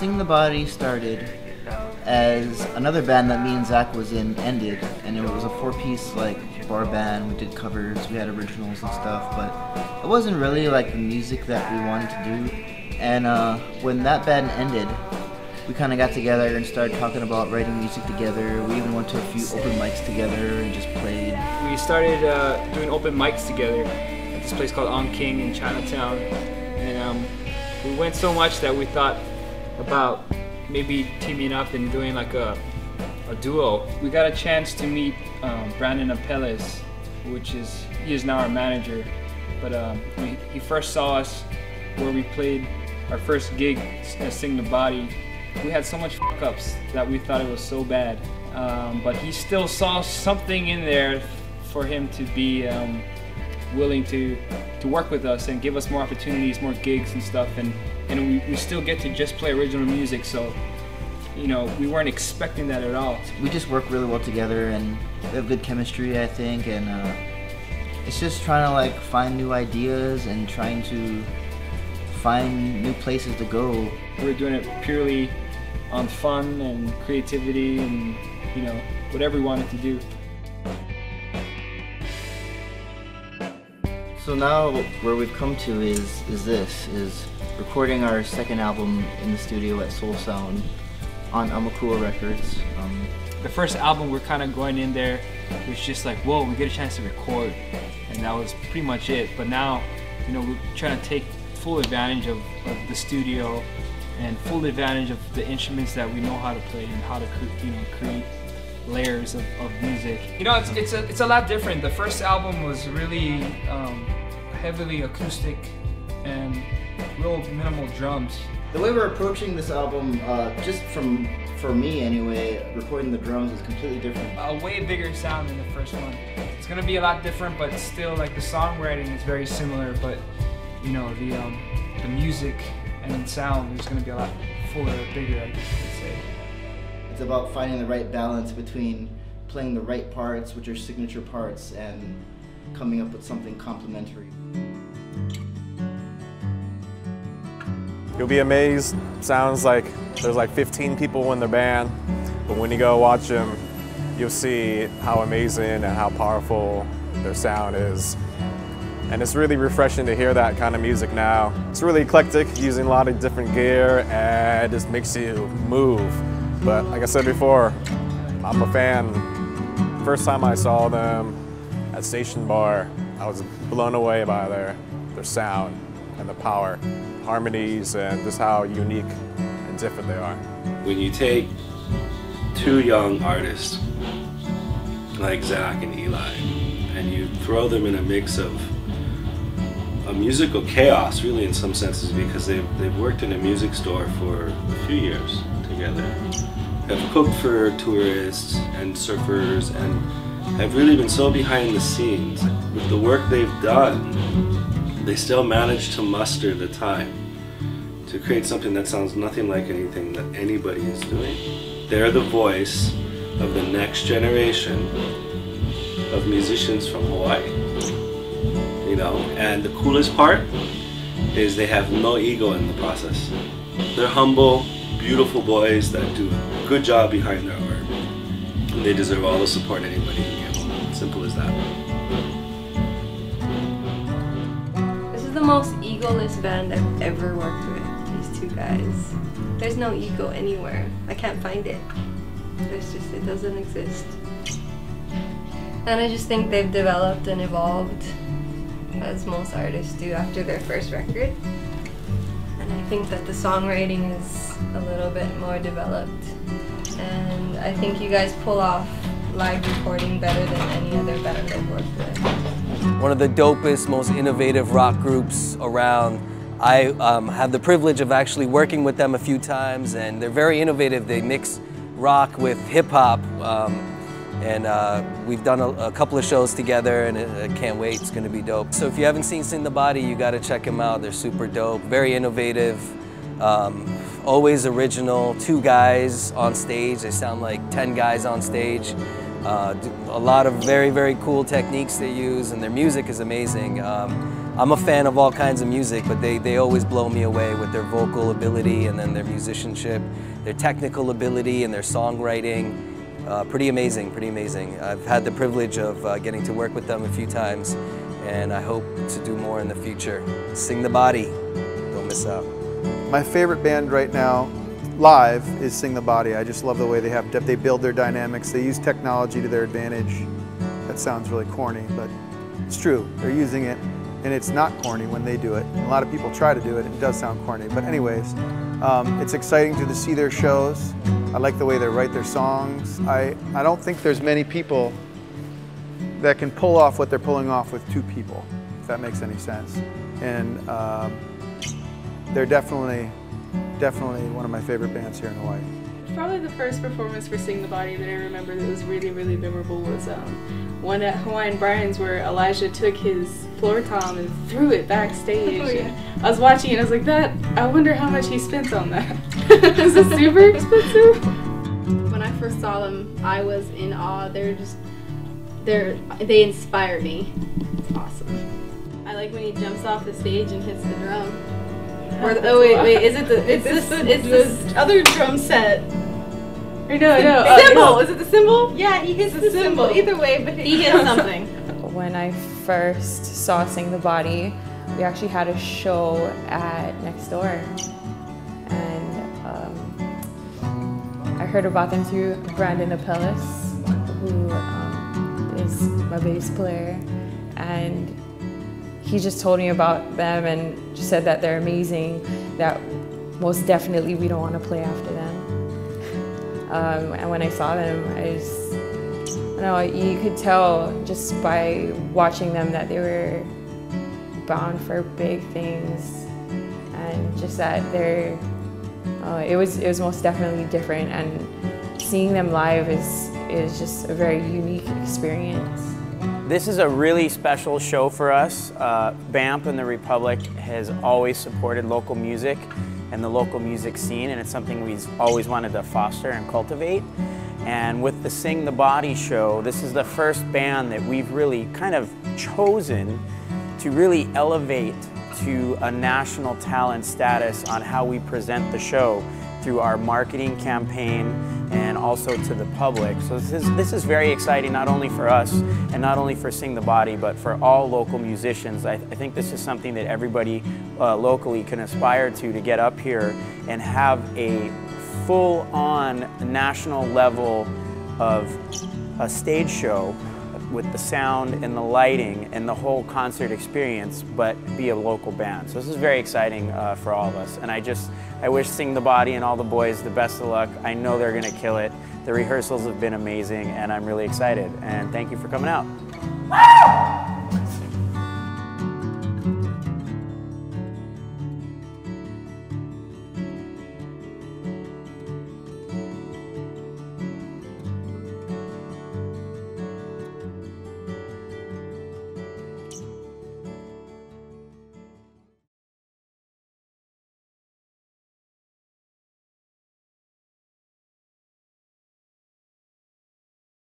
Sing the Body started as another band that me and Zach was in ended, and it was a four-piece like bar band. We did covers, we had originals and stuff, but it wasn't really like the music that we wanted to do. And when that band ended, we kind of got together and started talking about writing music together. We even went to a few open mics together and just played. We started doing open mics together at this place called On King in Chinatown, and we went so much that we thought about maybe teaming up and doing like a duo. We got a chance to meet Brandon Apelles, he is now our manager, but he first saw us where we played our first gig at Sing the Body. We had so much fuck-ups that we thought it was so bad, but he still saw something in there for him to be willing to work with us and give us more opportunities, more gigs and stuff, and we still get to just play original music, so you know, we weren't expecting that at all. We just work really well together and we have good chemistry, I think, and it's just trying to like find new ideas and trying to find new places to go. We're doing it purely on fun and creativity and, you know, whatever we wanted to do. So now where we've come to is recording our second album in the studio at Soul Sound on Amakua Records. The first album, we're kind of going in there, it was just like, whoa, we get a chance to record, and that was pretty much it. But now, you know, we're trying to take full advantage of the studio and full advantage of the instruments that we know how to play and how to create layers of music. You know, it's a lot different. The first album was really heavily acoustic and real minimal drums. The way we're approaching this album, just for me anyway, recording the drums is completely different. A way bigger sound than the first one. It's gonna be a lot different, but still, like, the songwriting is very similar, but you know, the music and sound is gonna be a lot fuller, bigger, I guess you could say. It's about finding the right balance between playing the right parts, which are signature parts, and coming up with something complementary. You'll be amazed. Sounds like there's like 15 people in the band, but when you go watch them, you'll see how amazing and how powerful their sound is. And it's really refreshing to hear that kind of music now. It's really eclectic, using a lot of different gear, and it just makes you move. But like I said before, I'm a fan. First time I saw them at Station Bar, I was blown away by their sound and the power, harmonies, and just how unique and different they are. When you take two young artists like Zach and Eli and you throw them in a mix of a musical chaos, really, in some senses, because they've worked in a music store for a few years together, have cooked for tourists and surfers, and have really been so behind the scenes. With the work they've done, they still manage to muster the time to create something that sounds nothing like anything that anybody is doing. They're the voice of the next generation of musicians from Hawaii. You know, and the coolest part is they have no ego in the process. They're humble, beautiful boys that do a good job behind their art. And they deserve all the support anybody can give them. Simple as that. The most egoless band I've ever worked with, these two guys. There's no ego anywhere. I can't find it. It doesn't exist. And I just think they've developed and evolved as most artists do after their first record. And I think that the songwriting is a little bit more developed. And I think you guys pull off live recording better than any other band I've worked with. One of the dopest, most innovative rock groups around. I have the privilege of actually working with them a few times, and they're very innovative. They mix rock with hip-hop, and we've done a couple of shows together, and I can't wait. It's going to be dope. So if you haven't seen Sing the Body, you got to check them out. They're super dope, very innovative, always original. 2 guys on stage. They sound like 10 guys on stage. A lot of very, very cool techniques they use, and their music is amazing. I'm a fan of all kinds of music, but they always blow me away with their vocal ability and then their musicianship, their technical ability and their songwriting. Pretty amazing, pretty amazing. I've had the privilege of getting to work with them a few times, and I hope to do more in the future. Sing the Body, don't miss out. My favorite band right now, live, is Sing the Body. I just love the way they build their dynamics. They use technology to their advantage. That sounds really corny, but it's true. They're using it, and it's not corny when they do it. A lot of people try to do it, and it does sound corny. But anyways, it's exciting to see their shows. I like the way they write their songs. I don't think there's many people that can pull off what they're pulling off with two people, if that makes any sense. And they're definitely one of my favorite bands here in Hawaii. Probably the first performance for Sing the Body that I remember that was really, really memorable was one at Hawaiian Brian's where Elijah took his floor tom and threw it backstage. Oh, yeah. I was watching it, I was like, I wonder how much he spent on that. Is it super expensive? When I first saw them, I was in awe. They inspire me. It's awesome. I like when he jumps off the stage and hits the drum. Oh wait, is it this other drum set? I know. Cymbal! Is it the cymbal? Yeah, he hits the cymbal. Either way, but he hits something. When I first saw Sing the Body, we actually had a show at Next Door, and I heard about them through Brandon Apellis, who is my bass player, and he just told me about them and just said that they're amazing, that most definitely we don't want to play after them. And when I saw them, you could tell just by watching them that they were bound for big things, and just that it was most definitely different, and seeing them live is just a very unique experience. This is a really special show for us. BAMP and the Republic has always supported local music and the local music scene, and it's something we've always wanted to foster and cultivate. And with the Sing the Body show, this is the first band that we've really kind of chosen to really elevate to a national talent status on how we present the show through our marketing campaign and also to the public. So this is very exciting, not only for us and not only for Sing the Body, but for all local musicians. I think this is something that everybody locally can aspire to get up here and have a full-on national level of a stage show with the sound and the lighting and the whole concert experience, but be a local band. So this is very exciting for all of us. And I wish Sing the Body and all the boys the best of luck. I know they're gonna kill it. The rehearsals have been amazing, and I'm really excited. And thank you for coming out.